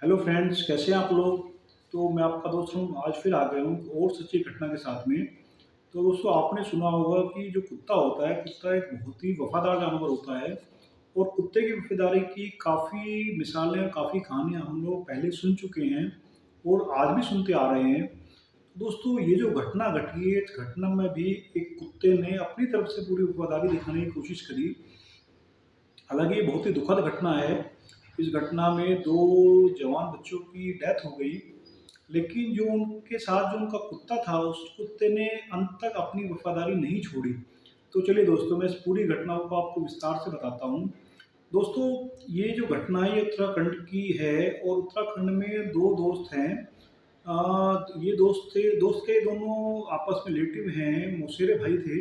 Hello friends, कैसे हैं आप लोग। तो मैं आपका दोस्त हूँ, आज फिर आ गया हूँ और सच्ची घटना के साथ में। तो दोस्तों, आपने सुना होगा कि जो कुत्ता होता है, कुत्ता एक बहुत ही वफादार जानवर होता है। और कुत्ते की वफादारी की काफ़ी मिसालें और काफ़ी कहानियाँ हम लोग पहले सुन चुके हैं और आज भी सुनते आ रहे हैं। तो दोस्तों, ये जो घटना घटी है, इस घटना में भी एक कुत्ते ने अपनी तरफ से पूरी वफादारी दिखाने की कोशिश करी। हालाँकि ये बहुत ही दुखद घटना है। इस घटना में 2 जवान बच्चों की डेथ हो गई, लेकिन जो उनके साथ जो उनका कुत्ता था, उस कुत्ते ने अंत तक अपनी वफ़ादारी नहीं छोड़ी। तो चलिए दोस्तों, मैं इस पूरी घटना को आपको विस्तार से बताता हूँ। दोस्तों, ये जो घटना है, ये उत्तराखंड की है और उत्तराखंड में 2 दोस्त हैं। ये दोस्त के दोनों आपस में रिलेटिव हैं, मौसेरे भाई थे।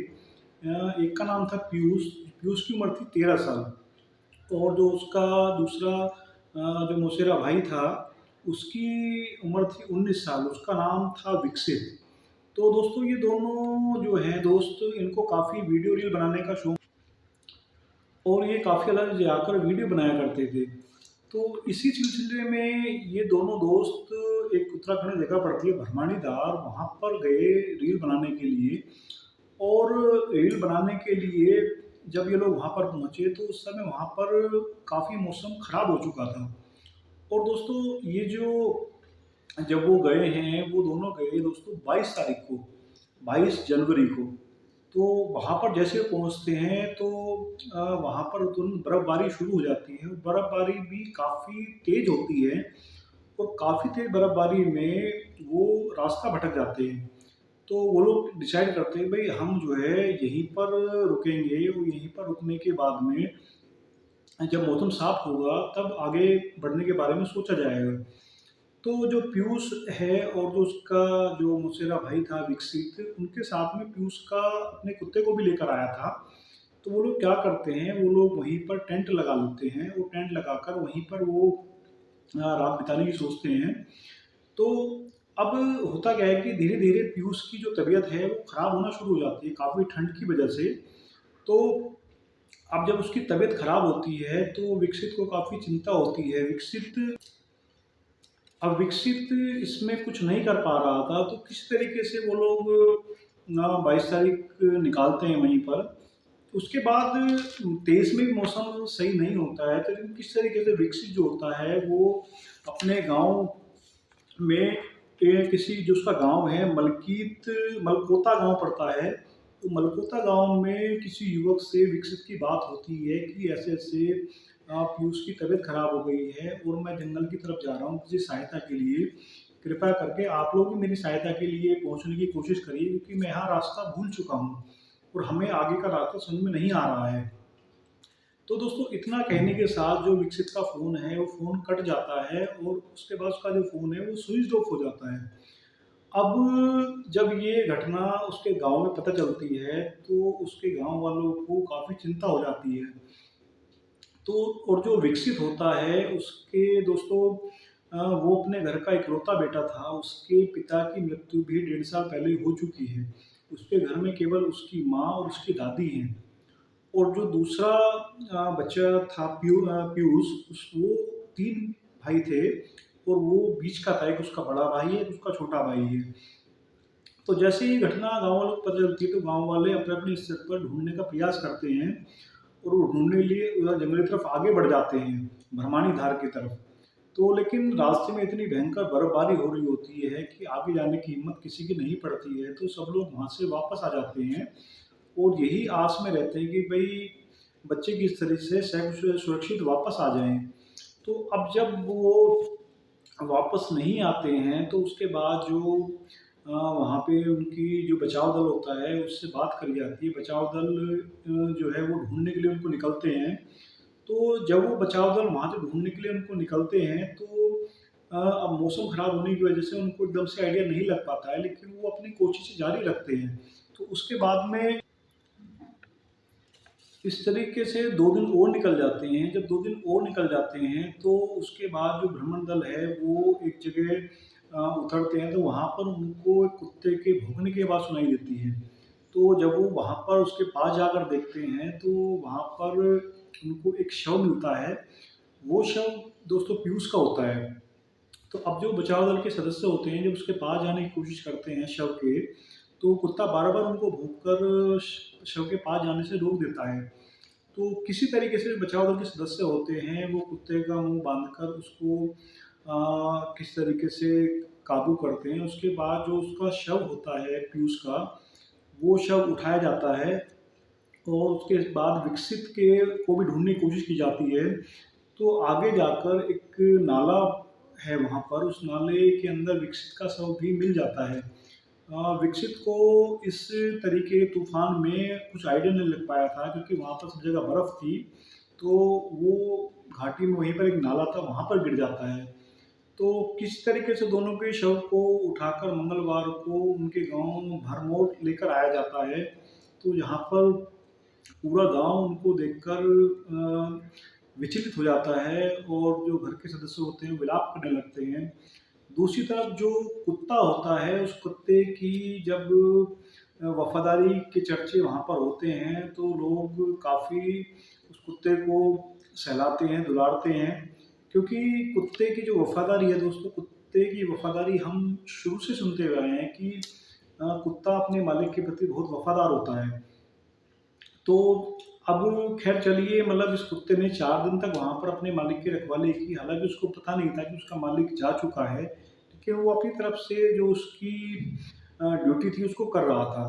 एक का नाम था पीयूष, पीयूष की उम्र थी 13 साल। और जो उसका दूसरा जो मौसेरा भाई था, उसकी उम्र थी 19 साल, उसका नाम था विकसित। तो दोस्तों, ये दोनों जो हैं दोस्त, इनको काफ़ी वीडियो रील बनाने का शौक और ये काफ़ी अलग जाकर वीडियो बनाया करते थे। तो इसी सिलसिले में ये दोनों दोस्त एक उत्तराखंड जगह पड़ती है भरमाणीदार, वहाँ पर गए रील बनाने के लिए। और रील बनाने के लिए जब ये लोग वहाँ पर पहुँचे, तो उस समय वहाँ पर काफ़ी मौसम ख़राब हो चुका था। और दोस्तों, ये जो जब वो गए हैं, वो दोनों गए दोस्तों 22 तारीख को, 22 जनवरी को। तो वहाँ पर जैसे पहुँचते हैं, तो वहाँ पर तुरंत बर्फ़बारी शुरू हो जाती है। बर्फ़बारी भी काफ़ी तेज़ होती है और काफ़ी तेज़ बर्फ़बारी में वो रास्ता भटक जाते हैं। तो वो लोग डिसाइड करते हैं, भई हम जो है यहीं पर रुकेंगे और यहीं पर रुकने के बाद में जब मौसम साफ़ होगा, तब आगे बढ़ने के बारे में सोचा जाएगा। तो जो पीयूष है और जो उसका जो मौसेरा भाई था विकसित, उनके साथ में पीयूष का अपने कुत्ते को भी लेकर आया था। तो वो लोग क्या करते हैं, वो लोग वहीं पर टेंट लगा लेते हैं और टेंट लगाकर वहीं पर वो रात बिताने की सोचते हैं। तो अब होता क्या है कि धीरे-धीरे पीयूष की जो तबीयत है, वो खराब होना शुरू हो जाती है, काफ़ी ठंड की वजह से। तो अब जब उसकी तबीयत खराब होती है, तो विकसित को काफ़ी चिंता होती है। विकसित इसमें कुछ नहीं कर पा रहा था, तो किस तरीके से वो लोग 22 तारीख निकालते हैं वहीं पर। उसके बाद 23 में भी मौसम सही नहीं होता है, तो लेकिन किस तरीके से विकसित जो होता है, वो अपने गाँव में किसी जो उसका गाँव है मलकोता गाँव पड़ता है। तो मलकोता गाँव में किसी युवक से विकसित की बात होती है कि ऐसे-ऐसे पीयूष की तबीयत खराब हो गई है और मैं जंगल की तरफ जा रहा हूँ किसी सहायता के लिए। कृपया करके आप लोग भी मेरी सहायता के लिए पहुँचने की कोशिश करिए, क्योंकि मैं यहाँ रास्ता भूल चुका हूँ और हमें आगे का रास्ता समझ में नहीं आ रहा है। तो दोस्तों, इतना कहने के साथ जो विकसित का फ़ोन है, वो फ़ोन कट जाता है और उसके बाद उसका जो फ़ोन है, वो स्विच्ड ऑफ हो जाता है। अब जब ये घटना उसके गाँव में पता चलती है, तो उसके गाँव वालों को काफ़ी चिंता हो जाती है। तो और जो विकसित होता है, उसके दोस्तों वो अपने घर का इकलौता बेटा था, उसके पिता की मृत्यु भी 1.5 साल पहले हो चुकी है। उसके घर में केवल उसकी माँ और उसकी दादी हैं। और जो दूसरा बच्चा था पीयूष, उस वो 3 भाई थे और वो बीच का था, एक उसका बड़ा भाई है, एक उसका छोटा भाई है। तो जैसे ही घटना गाँव वालों को पता चलती है, तो गाँव वाले अपने-अपने स्तर पर ढूँढने का प्रयास करते हैं और वो ढूँढने के लिए जंगल की तरफ आगे बढ़ जाते हैं, भरमानी धार की तरफ। तो लेकिन रास्ते में इतनी भयंकर बर्फ़बारी हो रही होती है कि आगे जाने की हिम्मत किसी की नहीं पड़ती है, तो सब लोग वहाँ से वापस आ जाते हैं और यही आस में रहते हैं कि भई बच्चे किस तरह से सुरक्षित वापस आ जाएँ। तो अब जब वो वापस नहीं आते हैं, तो उसके बाद जो वहाँ पे उनकी जो बचाव दल होता है, उससे बात करी जाती है। बचाव दल जो है वो ढूँढने के लिए उनको निकलते हैं। तो जब वो बचाव दल वहाँ से ढूँढने के लिए उनको निकलते हैं, तो अब मौसम खराब होने की वजह से उनको एकदम से आइडिया नहीं लग पाता है, लेकिन वो अपनी कोशिश जारी रखते हैं। तो उसके बाद में इस तरीके से 2 दिन और निकल जाते हैं। जब 2 दिन और निकल जाते हैं, तो उसके बाद जो भ्रमण दल है, वो एक जगह उतरते हैं, तो वहाँ पर उनको एक कुत्ते के भौंकने की आवाज़ सुनाई देती है। तो जब वो वहाँ पर उसके पास जाकर देखते हैं, तो वहाँ पर उनको एक शव मिलता है। वो शव दोस्तों पीयूष का होता है। तो अब जो बचाव दल के सदस्य होते हैं, जब उसके पास जाने की कोशिश करते हैं शव के, तो कुत्ता बार-बार उनको भौंककर शव के पास जाने से रोक देता है। तो किसी तरीके से बचाव दल के सदस्य होते हैं, वो कुत्ते का मुँह बाँधकर उसको किस तरीके से काबू करते हैं। उसके बाद जो उसका शव होता है पियूष का, वो शव उठाया जाता है और उसके बाद विकसित के को भी ढूँढने की कोशिश की जाती है। तो आगे जाकर एक नाला है वहाँ पर, उस नाले के अंदर विकसित का शव भी मिल जाता है। विकसित को इस तरीके के तूफ़ान में कुछ आइडिया नहीं लग पाया था क्योंकि वहाँ पर सब जगह बर्फ़ थी, तो वो घाटी में वहीं पर एक नाला था, वहाँ पर गिर जाता है। तो किस तरीके से दोनों के शव को उठाकर मंगलवार को उनके गाँव भरमौर लेकर आया जाता है। तो यहाँ पर पूरा गाँव उनको देखकर विचलित हो जाता है और जो घर के सदस्य होते हैं विलाप करने लगते हैं। दूसरी तरफ जो कुत्ता होता है, उस कुत्ते की जब वफ़ादारी के चर्चे वहाँ पर होते हैं, तो लोग काफ़ी उस कुत्ते को सहलाते हैं, दुलारते हैं। क्योंकि कुत्ते की जो वफ़ादारी है दोस्तों, कुत्ते की वफ़ादारी हम शुरू से सुनते हुए आए हैं कि कुत्ता अपने मालिक के प्रति बहुत वफ़ादार होता है। तो अब ख़ैर चलिए, मतलब इस कुत्ते ने 4 दिन तक वहाँ पर अपने मालिक की रखवाली की, हालाँकि उसको पता नहीं था कि उसका मालिक जा चुका है, लेकिन वो अपनी तरफ से जो उसकी ड्यूटी थी उसको कर रहा था।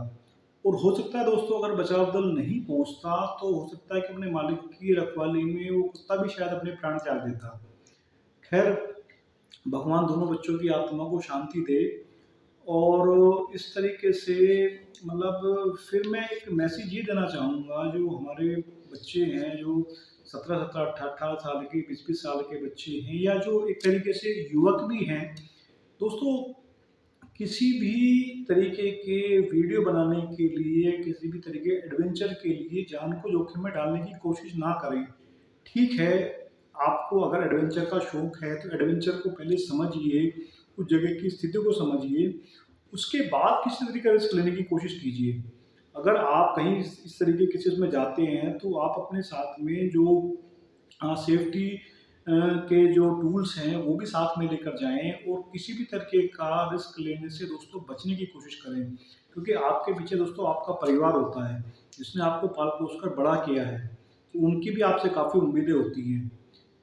और हो सकता है दोस्तों, अगर बचाव दल नहीं पहुँचता तो हो सकता है कि अपने मालिक की रखवाली में वो कुत्ता भी शायद अपने प्राण त्याग देता। ख़ैर, भगवान दोनों बच्चों की आत्मा को शांति दे। और इस तरीके से मतलब फिर मैं एक मैसेज ये देना चाहूँगा, जो हमारे बच्चे हैं, जो 17-17, 18-18 साल के, 20-20 साल के बच्चे हैं, या जो एक तरीके से युवक भी हैं। दोस्तों, किसी भी तरीके के वीडियो बनाने के लिए, किसी भी तरीके एडवेंचर के लिए जान को जोखिम में डालने की कोशिश ना करें। ठीक है, आपको अगर एडवेंचर का शौक है तो एडवेंचर को पहले समझिए, उस जगह की स्थिति को समझिए, उसके बाद किसी तरीके का रिस्क लेने की कोशिश कीजिए। अगर आप कहीं इस तरीके की चीज़ में जाते हैं तो आप अपने साथ में जो सेफ्टी के जो टूल्स हैं वो भी साथ में लेकर जाएँ और किसी भी तरीके का रिस्क लेने से दोस्तों बचने की कोशिश करें। क्योंकि आपके पीछे दोस्तों आपका परिवार होता है, जिसने आपको पाल-पोस कर बड़ा किया है, तो उनकी भी आपसे काफ़ी उम्मीदें होती हैं।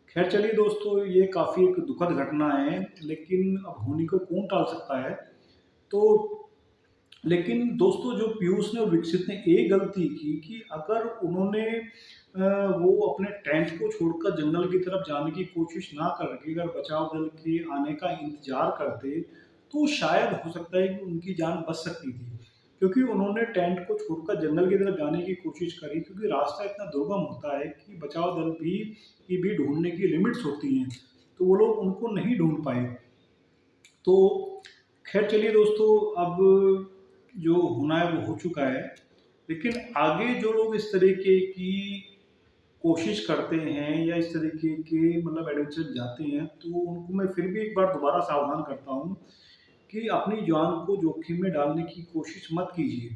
ख़ैर चलिए दोस्तों, ये काफ़ी एक दुखद घटना है, लेकिन अब होने को कौन टाल सकता है। तो लेकिन दोस्तों, जो पीयूष ने और विकसित ने एक गलती की कि अगर उन्होंने वो अपने टेंट को छोड़कर जंगल की तरफ जाने की कोशिश ना करके अगर बचाव दल के आने का इंतज़ार करते, तो शायद हो सकता है कि उनकी जान बच सकती थी। क्योंकि उन्होंने टेंट को छोड़कर जंगल की तरफ जाने की कोशिश करी, क्योंकि रास्ता इतना दुर्गम होता है कि बचाव दल की भी ढूँढने की लिमिट्स होती हैं, तो वो लोग उनको नहीं ढूँढ पाए। तो ख़ैर चलिए दोस्तों, अब जो होना है वो हो चुका है। लेकिन आगे जो लोग इस तरीके की कोशिश करते हैं या इस तरीके के मतलब एडवेंचर जाते हैं, तो उनको मैं फिर भी एक बार दोबारा सावधान करता हूँ कि अपनी जान को जोखिम में डालने की कोशिश मत कीजिए।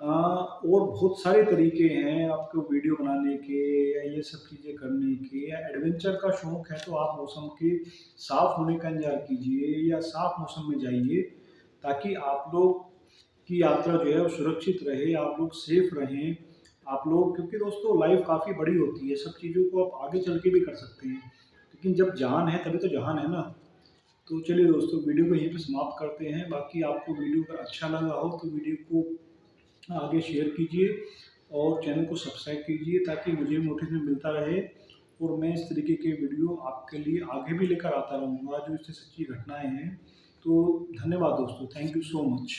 और बहुत सारे तरीके हैं आपको वीडियो बनाने के या ये सब चीज़ें करने के, या एडवेंचर का शौक है तो आप मौसम के साफ़ होने का इंतज़ार कीजिए या साफ़ मौसम में जाइए, ताकि आप लोग की यात्रा जो है वो सुरक्षित रहे, आप लोग सेफ रहें। आप लोग, क्योंकि दोस्तों लाइफ काफ़ी बड़ी होती है, सब चीज़ों को आप आगे चल के भी कर सकते हैं, लेकिन जब जान है तभी तो जहान है ना। तो चलिए दोस्तों, वीडियो को यहीं पे समाप्त करते हैं। बाकी आपको वीडियो अगर अच्छा लगा हो तो वीडियो को आगे शेयर कीजिए और चैनल को सब्सक्राइब कीजिए, ताकि मुझे मोटिवेशन मिलता रहे और मैं इस तरीके के वीडियो आपके लिए आगे भी लेकर आता रहूँगा, जो इससे सच्ची घटनाएँ हैं। तो धन्यवाद दोस्तों, थैंक यू सो मच।